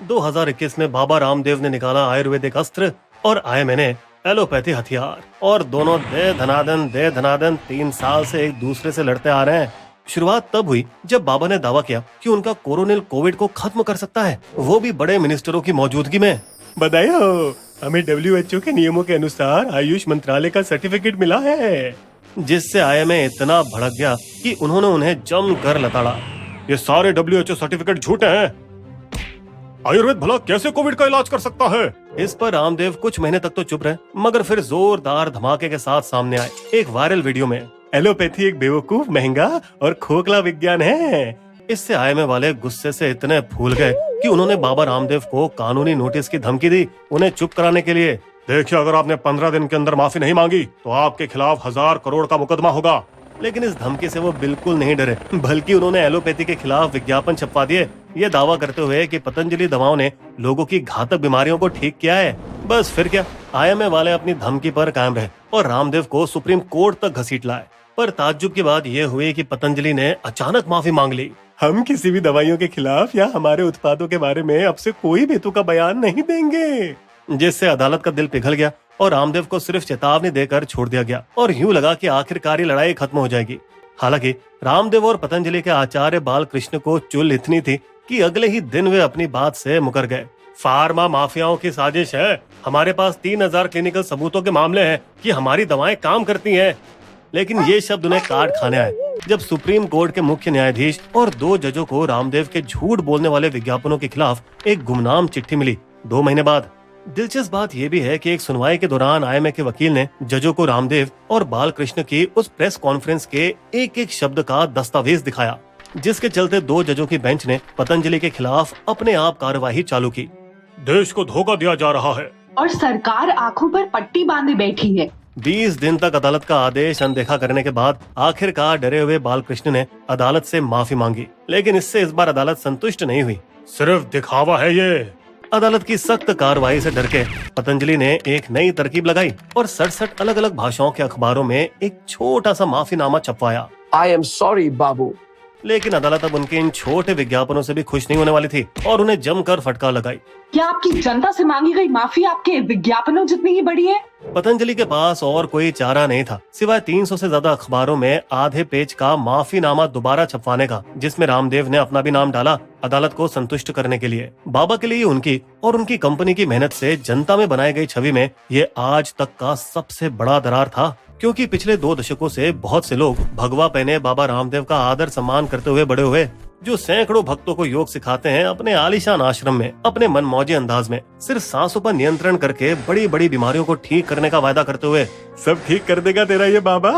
2021 में बाबा रामदेव ने निकाला आयुर्वेदिक अस्त्र और आईएमए ने एलोपैथी हथियार, और दोनों दे धनादन 3 साल से एक दूसरे से लड़ते आ रहे हैं। शुरुआत तब हुई जब बाबा ने दावा किया कि उनका कोरोनिल कोविड को खत्म कर सकता है, वो भी बड़े मिनिस्टरों की मौजूदगी में। बधाई हो, हमें WHO के नियमों के अनुसार आयुष मंत्रालय का सर्टिफिकेट मिला है। जिससे आईएमए इतना भड़क गया कि उन्होंने उन्हें जम कर लताड़ा। ये सारे WHO सर्टिफिकेट झूठे हैं। आयुर्वेद भला कैसे कोविड का इलाज कर सकता है? इस पर रामदेव कुछ महीने तक तो चुप रहे, मगर फिर जोरदार धमाके के साथ सामने आए एक वायरल वीडियो में। एलोपैथी एक बेवकूफ, महंगा और खोखला विज्ञान है। इससे आईएमए वाले गुस्से से इतने फूल गए कि उन्होंने बाबा रामदेव को कानूनी नोटिस की धमकी दी, उन्हें चुप कराने के लिए। देखिए, अगर आपने 15 दिन के अंदर माफी नहीं मांगी तो आपके खिलाफ 1000 करोड़ का मुकदमा होगा। लेकिन इस धमकी से वो बिल्कुल नहीं डरे, बल्कि उन्होंने एलोपैथी के खिलाफ विज्ञापन छपवा दिए, ये दावा करते हुए कि पतंजलि दवाओं ने लोगों की घातक बीमारियों को ठीक किया है। बस फिर क्या, आईएमए वाले अपनी धमकी पर कायम रहे और रामदेव को सुप्रीम कोर्ट तक घसीट लाए। पर ताज्जुब की बात यह हुई कि पतंजलि ने अचानक माफी मांग ली। हम किसी भी दवाइयों के खिलाफ या हमारे उत्पादों के बारे में अब से कोई बेतुका बयान नहीं देंगे। जिससे अदालत का दिल पिघल गया और रामदेव को सिर्फ चेतावनी देकर छोड़ दिया गया, और यूं लगा कि आखिरकार ये लड़ाई खत्म हो जाएगी। हालांकि रामदेव और पतंजलि के आचार्य बालकृष्ण को चुल इतनी थी कि अगले ही दिन वे अपनी बात से मुकर गए। फार्मा माफियाओं की साजिश है, हमारे पास 3000 क्लिनिकल सबूतों के मामले हैं कि हमारी दवाएं काम करती हैं। लेकिन ये शब्द उन्हें काट खाने आए जब सुप्रीम कोर्ट के मुख्य न्यायाधीश और 2 जजों को रामदेव के झूठ बोलने वाले विज्ञापनों के खिलाफ एक गुमनाम चिट्ठी मिली 2 महीने बाद। दिलचस्प बात यह भी है कि एक सुनवाई के दौरान आईएमए के वकील ने जजों को रामदेव और बालकृष्ण की उस प्रेस कॉन्फ्रेंस के एक शब्द का दस्तावेज दिखाया, जिसके चलते 2 जजों की बेंच ने पतंजलि के खिलाफ अपने आप कार्यवाही चालू की। देश को धोखा दिया जा रहा है और सरकार आंखों पर पट्टी बांधे बैठी है। 20 दिन तक अदालत का आदेश अनदेखा करने के बाद आखिरकार डरे हुए बालकृष्ण ने अदालत से माफी मांगी, लेकिन इससे इस बार अदालत संतुष्ट नहीं हुई। सिर्फ दिखावा है ये। अदालत की सख्त कार्रवाई से डर के पतंजलि ने एक नई तरकीब लगाई और 67 अलग अलग भाषाओं के अखबारों में एक छोटा सा माफीनामा छपवाया। I am sorry, बाबू। लेकिन अदालत अब उनके इन छोटे विज्ञापनों से भी खुश नहीं होने वाली थी और उन्हें जमकर फटकार लगाई। क्या आपकी जनता से मांगी गई माफी आपके विज्ञापनों जितनी ही बड़ी है? पतंजलि के पास और कोई चारा नहीं था सिवाय 300 से ज्यादा अखबारों में आधे पेज का माफीनामा दोबारा छपवाने का, जिसमें रामदेव ने अपना भी नाम डाला अदालत को संतुष्ट करने के लिए। बाबा के लिए उनकी और उनकी कंपनी की मेहनत से जनता में बनाई गई छवि में ये आज तक का सबसे बड़ा दरार था, क्योंकि पिछले 2 दशकों से बहुत से लोग भगवा पहने बाबा रामदेव का आदर सम्मान करते हुए बड़े हुए, जो सैकड़ों भक्तों को योग सिखाते हैं अपने आलीशान आश्रम में, अपने मनमौजी अंदाज में, सिर्फ सांसों पर नियंत्रण करके बड़ी बड़ी बीमारियों को ठीक करने का वायदा करते हुए। सब ठीक कर देगा तेरा ये बाबा।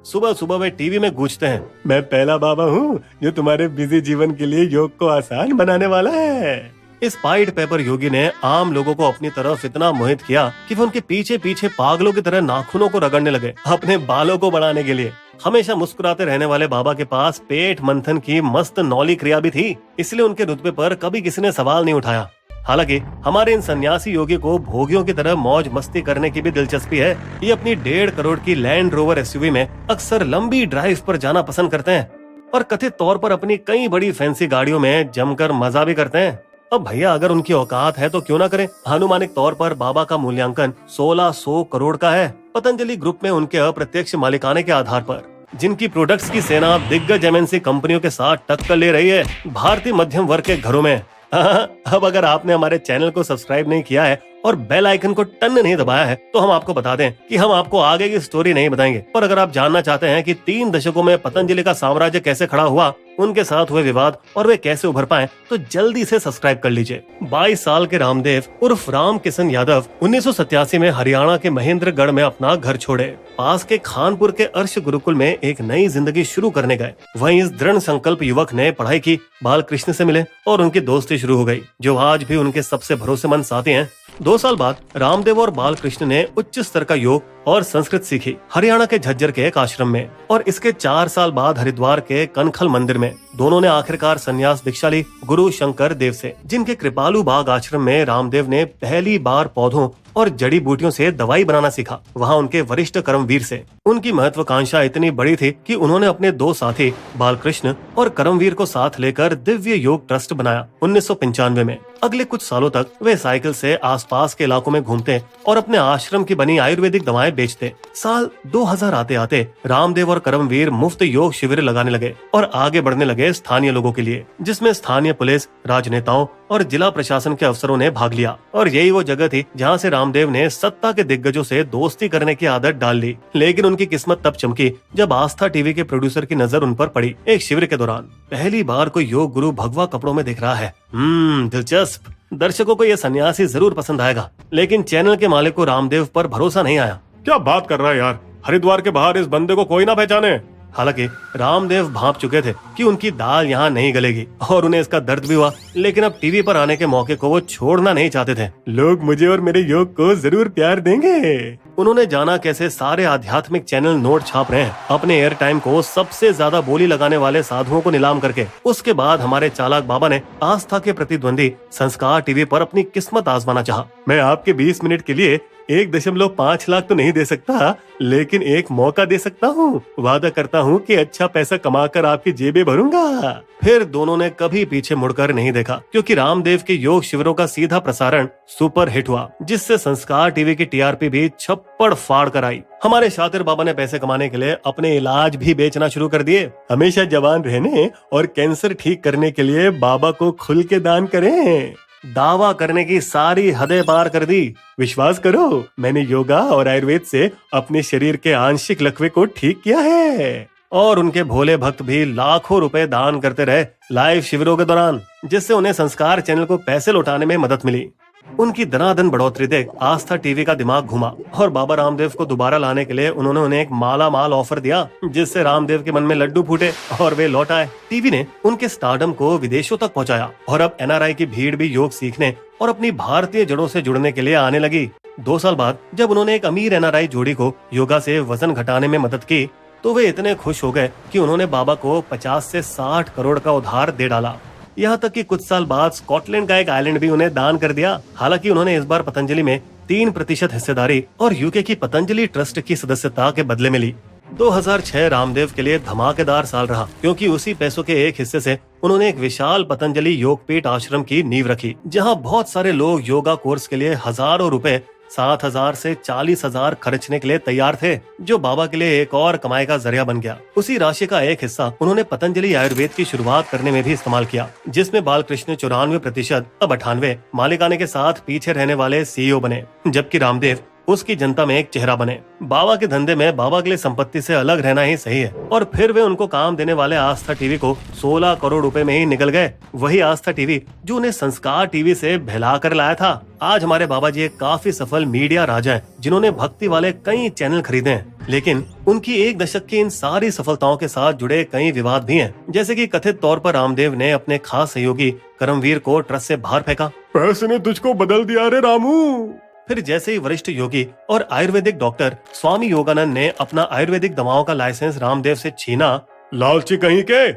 सुबह सुबह वे टीवी में गूंजते हैं, मैं पहला बाबा हूँ जो तुम्हारे बिजी जीवन के लिए योग को आसान बनाने वाला है। इस पाइड पेपर योगी ने आम लोगों को अपनी तरफ इतना मोहित किया कि वे उनके पीछे पीछे पागलों की तरह नाखूनों को रगड़ने लगे अपने बालों को बढ़ाने के लिए। हमेशा मुस्कुराते रहने वाले बाबा के पास पेट मंथन की मस्त नौली क्रिया भी थी, इसलिए उनके रुतबे पर कभी किसी ने सवाल नहीं उठाया। हालांकि हमारे इन सन्यासी योगी को भोगियों की तरह मौज मस्ती करने की भी दिलचस्पी है। ये अपनी 1.5 करोड़ की लैंड रोवर एसयूवी में अक्सर लंबी ड्राइव पर जाना पसंद करते हैं और कथित तौर पर अपनी कई बड़ी फैंसी गाड़ियों में जमकर मजा भी करते हैं। अब भैया, अगर उनकी औकात है तो क्यों ना करें। अनुमानिक तौर पर बाबा का मूल्यांकन 1600 करोड़ का है पतंजलि ग्रुप में उनके अप्रत्यक्ष मालिकाने के आधार पर, जिनकी प्रोडक्ट्स की सेना दिग्गज एमएनसी कंपनियों के साथ टक्कर ले रही है भारतीय मध्यम वर्ग के घरों में। अब अगर आपने हमारे चैनल को सब्सक्राइब नहीं किया है और बेल आइकन को टन नहीं दबाया है तो हम आपको बता दें कि हम आपको आगे की स्टोरी नहीं बताएंगे, पर अगर आप जानना चाहते हैं कि 3 दशकों में पतंजलि का साम्राज्य कैसे खड़ा हुआ, उनके साथ हुए विवाद और वे कैसे उभर पाए, तो जल्दी से सब्सक्राइब कर लीजिए। 22 साल के रामदेव उर्फ राम किशन यादव 1987 में हरियाणा के महेंद्रगढ़ में अपना घर छोड़े पास के खानपुर के अर्श गुरुकुल में एक नई जिंदगी शुरू करने गए। वहीं इस दृढ़ संकल्प युवक ने पढ़ाई की, बालकृष्ण से मिले और उनकी दोस्ती शुरू हो गई, जो आज भी उनके सबसे भरोसेमंद साथी हैं। 2 साल बाद रामदेव और बालकृष्ण ने उच्च स्तर का योग और संस्कृत सीखी हरियाणा के झज्जर के एक आश्रम में, और इसके 4 साल बाद हरिद्वार के कनखल मंदिर में दोनों ने आखिरकार संन्यास दीक्षा ली गुरु शंकर देव से, जिनके कृपालु बाग आश्रम में रामदेव ने पहली बार पौधों और जड़ी बूटियों से दवाई बनाना सीखा, वहाँ उनके वरिष्ठ कर्मवीर से। उनकी महत्वाकांक्षा इतनी बड़ी थी कि उन्होंने अपने 2 साथी बालकृष्ण और कर्मवीर को साथ लेकर दिव्य योग ट्रस्ट बनाया 1995 में। अगले कुछ सालों तक वे साइकिल से आसपास के इलाकों में घूमते और अपने आश्रम की बनी आयुर्वेदिक दवाएं बेचते। साल 2000 आते आते रामदेव और कर्मवीर मुफ्त योग शिविर लगाने लगे और आगे बढ़ने लगे स्थानीय लोगों के लिए, जिसमें स्थानीय पुलिस, राजनेताओं और जिला प्रशासन के अफसरों ने भाग लिया। और यही वो जगह थी जहां से रामदेव ने सत्ता के दिग्गजों से दोस्ती करने की आदत डाल ली। लेकिन उनकी किस्मत तब चमकी जब आस्था टीवी के प्रोड्यूसर की नजर उन पर पड़ी। एक शिविर के दौरान पहली बार कोई योग गुरु भगवा कपड़ों में दिख रहा है। दिलचस्प। दर्शकों को यह सन्यासी जरूर पसंद आएगा, लेकिन चैनल के मालिक को रामदेव पर भरोसा नहीं आया। क्या बात कर रहा है यार, हरिद्वार के बाहर इस बंदे को कोई ना पहचाने। हालांकि रामदेव भांप चुके थे कि उनकी दाल यहाँ नहीं गलेगी और उन्हें इसका दर्द भी हुआ, लेकिन अब टीवी पर आने के मौके को वो छोड़ना नहीं चाहते थे। लोग मुझे और मेरे योग को जरूर प्यार देंगे। उन्होंने जाना कैसे सारे आध्यात्मिक चैनल नोट छाप रहे हैं अपने एयर टाइम को सबसे ज्यादा बोली लगाने वाले साधुओं को नीलाम करके। उसके बाद हमारे चालाक बाबा ने आस्था के प्रतिद्वंदी संस्कार टीवी पर अपनी किस्मत आजमाना चाहा। मैं आपके 20 मिनट के लिए 1.5 लाख तो नहीं दे सकता, लेकिन एक मौका दे सकता हूँ। वादा करता हूँ कि अच्छा पैसा कमाकर आपकी जेबें भरूंगा। फिर दोनों ने कभी पीछे मुड़कर नहीं देखा, क्योंकि रामदेव के योग शिविरों का सीधा प्रसारण सुपर हिट हुआ, जिससे संस्कार टीवी की टीआरपी भी छप्पड़ फाड़ कर आई। हमारे शातिर बाबा ने पैसे कमाने के लिए अपने इलाज भी बेचना शुरू कर दिए। हमेशा जवान रहने और कैंसर ठीक करने के लिए बाबा को खुल के दान करें। दावा करने की सारी हदें पार कर दी। विश्वास करो, मैंने योगा और आयुर्वेद से अपने शरीर के आंशिक लकवे को ठीक किया है। और उनके भोले भक्त भी लाखों रुपए दान करते रहे लाइव शिविरों के दौरान, जिससे उन्हें संस्कार चैनल को पैसे लौटाने में मदद मिली। उनकी दनादन बढ़ोतरी देख आस्था टीवी का दिमाग घुमा और बाबा रामदेव को दोबारा लाने के लिए उन्होंने उन्हें एक माला माल ऑफर दिया, जिससे रामदेव के मन में लड्डू फूटे और वे लौट आए। टीवी ने उनके स्टारडम को विदेशों तक पहुंचाया और अब एनआरआई की भीड़ भी योग सीखने और अपनी भारतीय जड़ों से जुड़ने के लिए आने लगी। 2 साल बाद जब उन्होंने एक अमीर एनआरआई जोड़ी को योगा से वजन घटाने में मदद की, तो वे इतने खुश हो गए कि उन्होंने बाबा को 50 से 60 करोड़ का उधार दे डाला। यहाँ तक कि कुछ साल बाद स्कॉटलैंड का एक आइलैंड भी उन्हें दान कर दिया। हालांकि उन्होंने इस बार पतंजलि में 3% हिस्सेदारी और यूके की पतंजलि ट्रस्ट की सदस्यता के बदले में ली। 2006 रामदेव के लिए धमाकेदार साल रहा, क्योंकि उसी पैसों के एक हिस्से से उन्होंने एक विशाल पतंजलि योगपीठ आश्रम की नींव रखी, जहां बहुत सारे लोग योगा कोर्स के लिए हजारों रुपए 7,000 से 40,000 खर्चने के लिए तैयार थे, जो बाबा के लिए एक और कमाई का जरिया बन गया। उसी राशि का एक हिस्सा उन्होंने पतंजलि आयुर्वेद की शुरुआत करने में भी इस्तेमाल किया, जिसमें बालकृष्ण 94%, अब 98 मालिकाने के साथ पीछे रहने वाले सीईओ बने, जबकि रामदेव उसकी जनता में एक चेहरा बने। बाबा के धंधे में बाबा के लिए संपत्ति से अलग रहना ही सही है। और फिर वे उनको काम देने वाले आस्था टीवी को 16 करोड़ रुपए में ही निकल गए। वही आस्था टीवी जो उन्हें संस्कार टीवी से बहला कर लाया था। आज हमारे बाबा जी एक काफी सफल मीडिया राजा हैं, जिन्होंने भक्ति वाले कई चैनल खरीदे हैं। लेकिन उनकी 1 दशक की इन सारी सफलताओं के साथ जुड़े कई विवाद भी हैं, जैसे कि कथित तौर पर रामदेव ने अपने खास सहयोगी कर्मवीर को ट्रस्ट से बाहर फेंका। पैसे ने तुझको बदल दिया रे रामू। फिर जैसे ही वरिष्ठ योगी और आयुर्वेदिक डॉक्टर स्वामी योगानंद ने अपना आयुर्वेदिक दवाओं का लाइसेंस रामदेव से छीना, लालची कहीं के,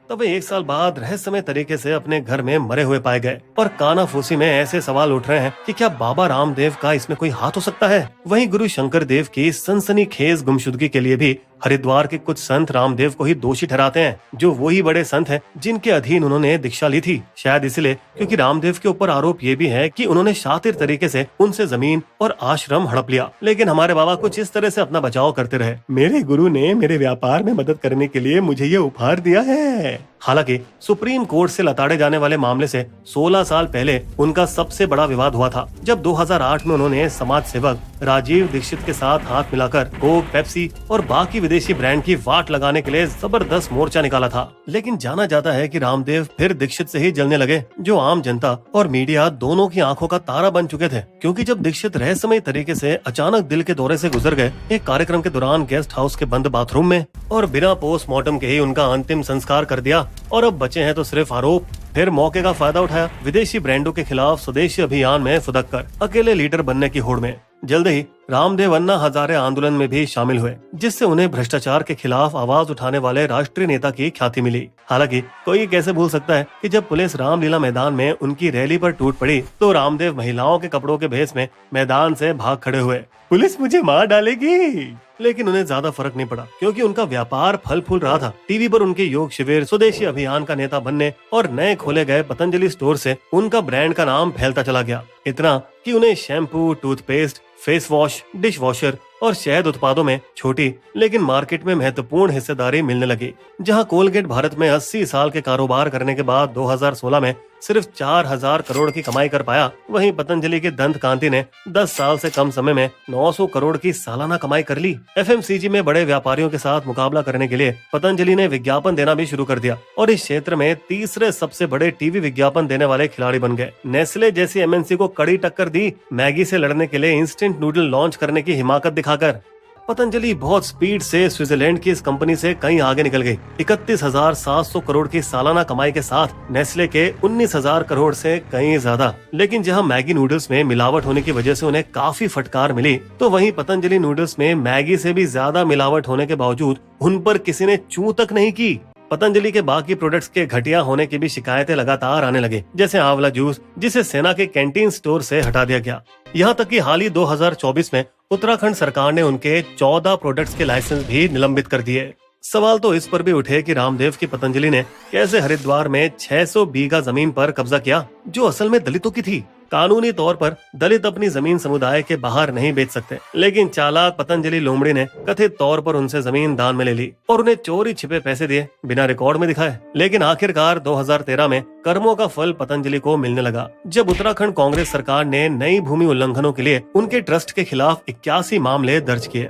तब वे 1 साल बाद रहस्यमय तरीके से अपने घर में मरे हुए पाए गए। और कानाफूसी में ऐसे सवाल उठ रहे हैं कि क्या बाबा रामदेव का इसमें कोई हाथ हो सकता है। वहीं गुरु शंकर देव की सनसनीखेज गुमशुदगी के लिए भी हरिद्वार के कुछ संत रामदेव को ही दोषी ठहराते हैं, जो वही बड़े संत हैं जिनके अधीन उन्होंने दीक्षा ली थी। शायद इसलिए क्योंकि रामदेव के ऊपर आरोप ये भी है कि उन्होंने शातिर तरीके से उनसे जमीन और आश्रम हड़प लिया। लेकिन हमारे बाबा कुछ इस तरह से अपना बचाव करते रहे। मेरे गुरु ने मेरे व्यापार में मदद करने के लिए मुझे ये उपहार दिया है। हालांकि सुप्रीम कोर्ट से लताड़े जाने वाले मामले से 16 साल पहले उनका सबसे बड़ा विवाद हुआ था, जब 2008 में उन्होंने समाज सेवक राजीव दीक्षित के साथ हाथ मिलाकर कोक, पेप्सी और बाकी विदेशी ब्रांड की वाट लगाने के लिए जबरदस्त मोर्चा निकाला था। लेकिन जाना जाता है कि रामदेव फिर दीक्षित से ही जलने लगे, जो आम जनता और मीडिया दोनों की आंखों का तारा बन चुके थे। क्योंकि जब दीक्षित रहस्यमय तरीके से अचानक दिल के दौरे से गुजर गए एक कार्यक्रम के दौरान गेस्ट हाउस के बंद बाथरूम में, और बिना पोस्टमार्टम के ही उनका अंतिम संस्कार कर दिया, और अब बचे हैं तो सिर्फ आरोप। फिर मौके का फायदा उठाया विदेशी ब्रांडों के खिलाफ स्वदेशी अभियान में फुदक कर अकेले लीडर बनने की होड़ में। जल्द ही रामदेव अन्ना हजारे आंदोलन में भी शामिल हुए, जिससे उन्हें भ्रष्टाचार के खिलाफ आवाज उठाने वाले राष्ट्रीय नेता की ख्याति मिली। हालांकि कोई कैसे भूल सकता है कि जब पुलिस रामलीला मैदान में उनकी रैली पर टूट पड़ी तो रामदेव महिलाओं के कपड़ों के भेष में मैदान से भाग खड़े हुए। पुलिस मुझे मार डालेगी, लेकिन उन्हें ज्यादा फर्क नहीं पड़ा, क्योंकि उनका व्यापार फल फूल रहा था। टीवी पर उनके योग शिविर, स्वदेशी अभियान का नेता बनने और नए खोले गए पतंजलि स्टोर से उनका ब्रांड का नाम फैलता चला गया। इतना कि उन्हें shampoo, toothpaste, face wash, dish washer और शहद उत्पादों में छोटी लेकिन मार्केट में महत्वपूर्ण हिस्सेदारी मिलने लगी। जहां कोलगेट भारत में 80 साल के कारोबार करने के बाद 2016 में सिर्फ 4000 करोड़ की कमाई कर पाया, वहीं पतंजलि के दंत कांति ने 10 साल से कम समय में 900 करोड़ की सालाना कमाई कर ली। एफएमसीजी में बड़े व्यापारियों के साथ मुकाबला करने के लिए पतंजलि ने विज्ञापन देना भी शुरू कर दिया और इस क्षेत्र में तीसरे सबसे बड़े टीवी विज्ञापन देने वाले खिलाड़ी बन गए। नेस्ले जैसी एमएनसी को कड़ी टक्कर दी मैगी से लड़ने के लिए इंस्टेंट नूडल लॉन्च करने की हिमाकत दिखाकर। पतंजलि बहुत स्पीड से स्विट्जरलैंड की इस कंपनी से कहीं आगे निकल गई। 31,700 करोड़ की सालाना कमाई के साथ नेस्ले के 19,000 करोड़ से कहीं ज्यादा। लेकिन जहां मैगी नूडल्स में मिलावट होने की वजह से उन्हें काफी फटकार मिली, तो वहीं पतंजलि नूडल्स में मैगी से भी ज्यादा मिलावट होने के बावजूद उन पर किसी ने चूं तक नहीं की। पतंजलि के बाकी प्रोडक्ट्स के घटिया होने की भी शिकायतें लगातार आने लगे, जैसे आंवला जूस, जिसे सेना के कैंटीन स्टोर से हटा दिया गया। यहाँ तक कि हाल ही 2024 में उत्तराखंड सरकार ने उनके 14 प्रोडक्ट्स के लाइसेंस भी निलंबित कर दिए। सवाल तो इस पर भी उठे कि रामदेव की पतंजलि ने कैसे हरिद्वार में 600 बीघा जमीन पर कब्जा किया, जो असल में दलितों की थी। कानूनी तौर पर दलित अपनी जमीन समुदाय के बाहर नहीं बेच सकते, लेकिन चालाक पतंजलि लोमड़ी ने कथित तौर पर उनसे जमीन दान में ले ली और उन्हें चोरी छिपे पैसे दिए, बिना रिकॉर्ड में दिखाए। लेकिन आखिरकार 2013 में कर्मों का फल पतंजलि को मिलने लगा, जब उत्तराखंड कांग्रेस सरकार ने नई भूमि उल्लंघनों के लिए उनके ट्रस्ट के खिलाफ 81 मामले दर्ज किए।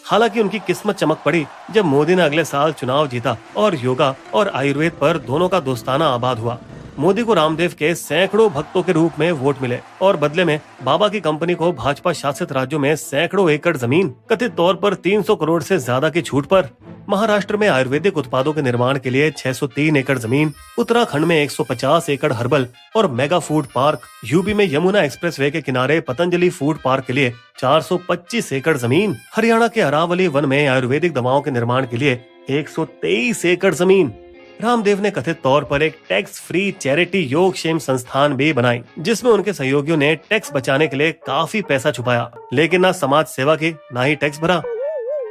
हालांकि उनकी किस्मत चमक पड़ी जब मोदी ने अगले साल चुनाव जीता और योगा और आयुर्वेद पर दोनों का दोस्ताना आबाद हुआ। मोदी को रामदेव के सैकड़ों भक्तों के रूप में वोट मिले और बदले में बाबा की कंपनी को भाजपा शासित राज्यों में सैकड़ों एकड़ जमीन, कथित तौर पर 300 करोड़ से ज्यादा की छूट पर। महाराष्ट्र में आयुर्वेदिक उत्पादों के निर्माण के लिए 603 एकड़ जमीन, उत्तराखंड में 150 एकड़ हर्बल और मेगा फूड पार्क, यूपी में यमुना एक्सप्रेसवे के किनारे पतंजलि फूड पार्क के लिए 425 एकड़ जमीन, हरियाणा के अरावली वन में आयुर्वेदिक दवाओं के निर्माण के लिए 123 एकड़ जमीन। रामदेव ने कथित तौर पर एक टैक्स फ्री चैरिटी योगक्षेम संस्थान भी बनाई, जिसमें उनके सहयोगियों ने टैक्स बचाने के लिए काफी पैसा छुपाया, लेकिन ना समाज सेवा की ना ही टैक्स भरा।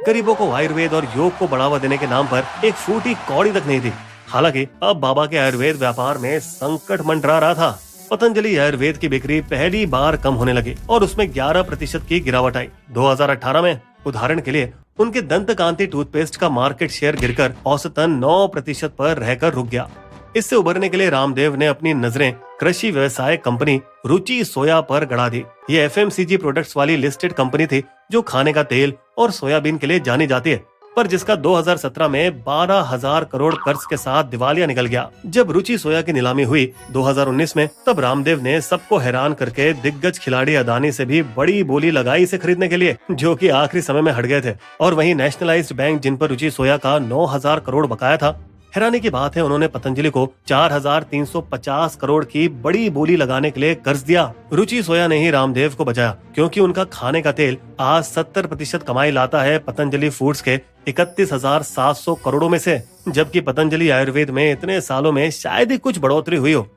गरीबों को आयुर्वेद और योग को बढ़ावा देने के नाम पर एक फूटी कौड़ी तक नहीं दी। हालांकि अब बाबा के आयुर्वेद व्यापार में संकट मंडरा रहा था। पतंजलि आयुर्वेद की बिक्री पहली बार कम होने लगी और उसमें 11% की गिरावट आई। 2018 में उदाहरण के लिए उनके दंत कांति टूथपेस्ट का मार्केट शेयर गिरकर औसतन 9% पर रहकर रुक गया। इससे उबरने के लिए रामदेव ने अपनी नजरें कृषि व्यवसाय कंपनी रुचि सोया पर गड़ा दी। ये एफएमसीजी प्रोडक्ट्स वाली लिस्टेड कंपनी थी, जो खाने का तेल और सोयाबीन के लिए जानी जाती है, पर जिसका 2017 में 12,000 करोड़ कर्ज के साथ दिवालिया निकल गया। जब रुचि सोया की नीलामी हुई 2019 में, तब रामदेव ने सबको हैरान करके दिग्गज खिलाड़ी अदानी से भी बड़ी बोली लगाई इसे खरीदने के लिए, जो कि आखिरी समय में हट गए थे। और वहीं नेशनलाइज्ड बैंक, जिन पर रुचि सोया का 9,000 करोड़ बकाया था, हैरानी की बात है उन्होंने पतंजलि को 4,350 करोड़ की बड़ी बोली लगाने के लिए कर्ज दिया। रुचि सोया ने ही रामदेव को बचाया, क्योंकि उनका खाने का तेल आज 70% कमाई लाता है पतंजलि फूड्स के 31,700 करोड़ों में से, जबकि पतंजलि आयुर्वेद में इतने सालों में शायद ही कुछ बढ़ोतरी हुई हो।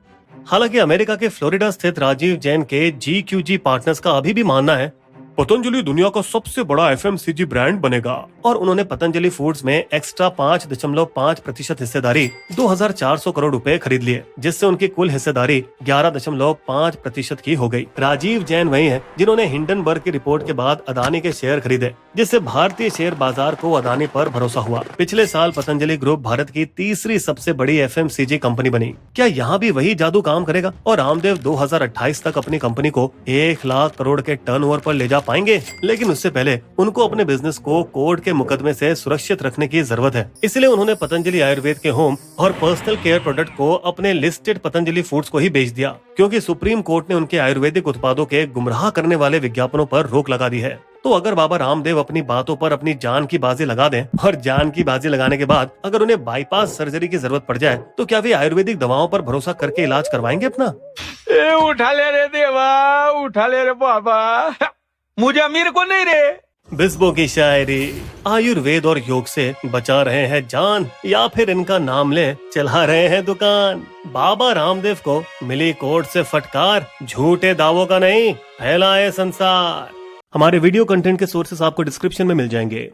हालांकि अमेरिका के फ्लोरिडा स्थित राजीव जैन के GQG पार्टनर्स का अभी भी मानना है पतंजलि दुनिया का सबसे बड़ा एफएमसीजी ब्रांड बनेगा, और उन्होंने पतंजलि फूड्स में एक्स्ट्रा 5.5% हिस्सेदारी 2,400 करोड़ रुपए खरीद लिए, जिससे उनकी कुल हिस्सेदारी 11.5% की हो गई। राजीव जैन वही है जिन्होंने हिंडनबर्ग की रिपोर्ट के बाद अदानी के शेयर खरीदे, जिससे भारतीय शेयर बाजार को अदानी पर भरोसा हुआ। पिछले साल पतंजलि ग्रुप भारत की तीसरी सबसे बड़ी एफएमसीजी कंपनी बनी। क्या यहाँ भी वही जादू काम करेगा और रामदेव 2028 तक अपनी कंपनी को 1 लाख करोड़ के टर्नओवर पर ले जा पाएंगे? लेकिन उससे पहले उनको अपने बिजनेस को कोर्ट के मुकदमे से सुरक्षित रखने की जरूरत है। इसलिए उन्होंने पतंजलि आयुर्वेद के होम और पर्सनल केयर प्रोडक्ट को अपने लिस्टेड पतंजलि फूड्स को ही बेच दिया, क्योंकि सुप्रीम कोर्ट ने उनके आयुर्वेदिक उत्पादों के गुमराह करने वाले विज्ञापनों पर रोक लगा दी है। तो अगर बाबा रामदेव अपनी बातों पर अपनी जान की बाजी लगा दें और जान की बाजी लगाने के बाद अगर उन्हें बाईपास सर्जरी की जरूरत पड़ जाए, तो क्या वे आयुर्वेदिक दवाओं पर भरोसा करके इलाज करवाएंगे अपना? उठा ले रे देवा, उठा ले रे बाबा। मुझे अमीर को नहीं रे। बिस्बो की शायरी। आयुर्वेद और योग से बचा रहे हैं जान या फिर इनका नाम ले चला रहे हैं दुकान। बाबा रामदेव को मिली कोर्ट से फटकार, झूठे दावों का नहीं फैलाए संसार। हमारे वीडियो कंटेंट के सोर्सेस आपको डिस्क्रिप्शन में मिल जाएंगे।